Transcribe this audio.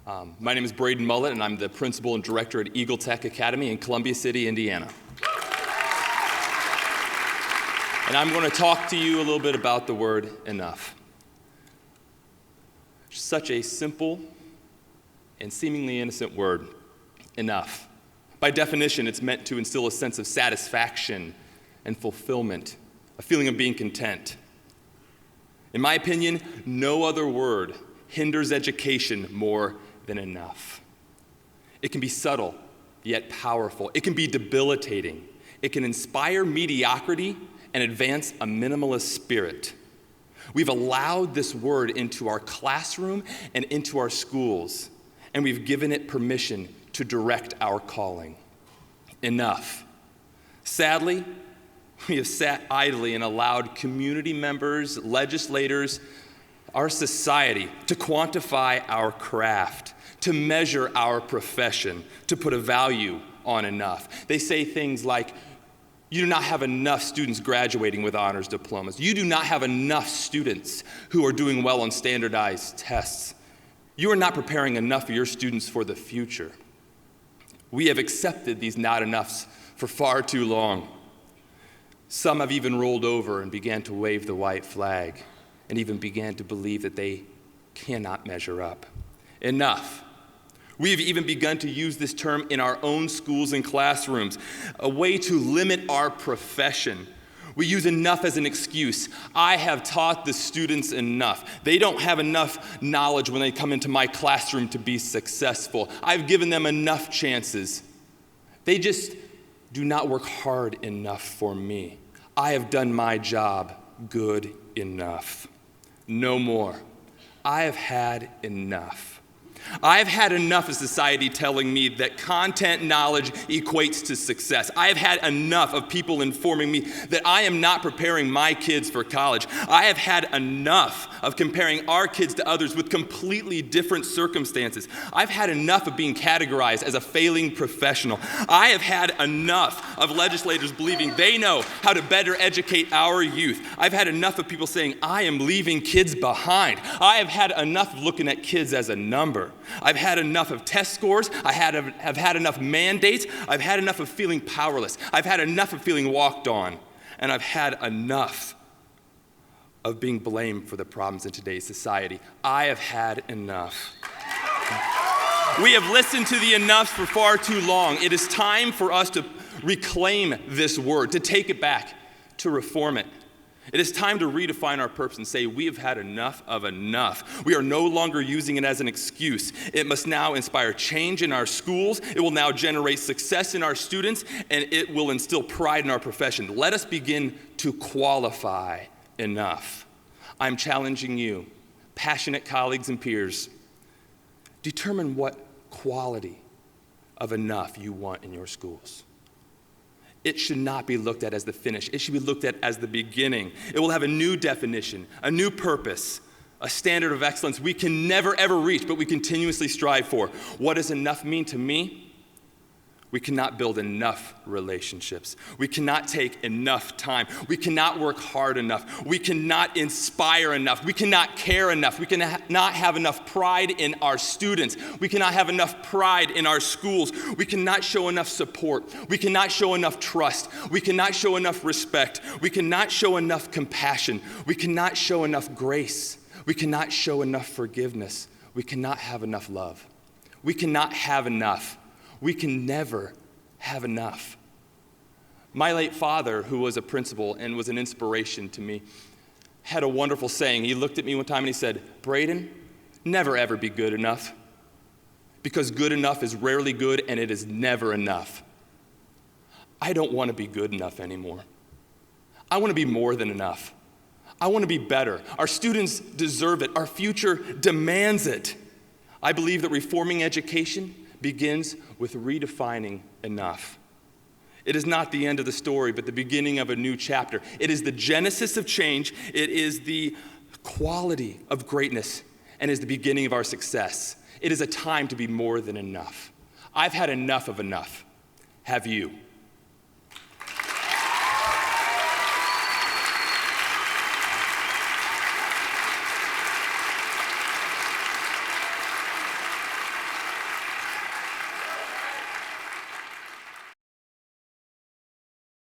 My name is Braden Mullett, and I'm the principal and director at NTAC Academy in Columbia City, Indiana. And I'm going to talk to you a little bit about the word enough. Such a simple and seemingly innocent word, enough. By definition, it's meant to instill a sense of satisfaction and fulfillment, a feeling of being content. In my opinion, no other word hinders education more than enough. It can be subtle, yet powerful. It can be debilitating. It can inspire mediocrity and advance a minimalist spirit. We've allowed this word into our classroom and into our schools, and we've given it permission to direct our calling. Enough. Sadly, we have sat idly and allowed community members, legislators, our society to quantify our craft, to measure our profession, to put a value on enough. They say things like, you do not have enough students graduating with honors diplomas. You do not have enough students who are doing well on standardized tests. You are not preparing enough of your students for the future. We have accepted these not enoughs for far too long. Some have even rolled over and began to wave the white flag and even began to believe that they cannot measure up. Enough. We have even begun to use this term in our own schools and classrooms, a way to limit our profession. We use enough as an excuse. I have taught the students enough. They don't have enough knowledge when they come into my classroom to be successful. I've given them enough chances. They just do not work hard enough for me. I have done my job good enough. No more. I have had enough. I've had enough of society telling me that content knowledge equates to success. I've had enough of people informing me that I am not preparing my kids for college. I have had enough of comparing our kids to others with completely different circumstances. I've had enough of being categorized as a failing professional. I have had enough of legislators believing they know how to better educate our youth. I've had enough of people saying, I am leaving kids behind. I have had enough of looking at kids as a number. I've had enough of test scores. I've had enough mandates. I've had enough of feeling powerless. I've had enough of feeling walked on. And I've had enough of being blamed for the problems in today's society. I have had enough. We have listened to the enoughs for far too long. It is time for us to reclaim this word, to take it back, to reform it. It is time to redefine our purpose and say we have had enough of enough. We are no longer using it as an excuse. It must now inspire change in our schools. It will now generate success in our students, and it will instill pride in our profession. Let us begin to qualify enough. I'm challenging you, passionate colleagues and peers, determine what quality of enough you want in your schools. It should not be looked at as the finish. It should be looked at as the beginning. It will have a new definition, a new purpose, a standard of excellence we can never, ever reach, but we continuously strive for. What does enough mean to me? We cannot build enough relationships. We cannot take enough time. We cannot work hard enough. We cannot inspire enough. We cannot care enough. We cannot have enough pride in our students. We cannot have enough pride in our schools. We cannot show enough support. We cannot show enough trust. We cannot show enough respect. We cannot show enough compassion. We cannot show enough grace. We cannot show enough forgiveness. We cannot have enough love. We cannot have enough. We can never have enough. My late father, who was a principal and was an inspiration to me, had a wonderful saying. He looked at me one time and he said, Braden, never ever be good enough, because good enough is rarely good and it is never enough. I don't want to be good enough anymore. I want to be more than enough. I want to be better. Our students deserve it. Our future demands it. I believe that reforming education begins with redefining enough. It is not the end of the story, but the beginning of a new chapter. It is the genesis of change. It is the quality of greatness, and is the beginning of our success. It is a time to be more than enough. I've had enough of enough. Have you?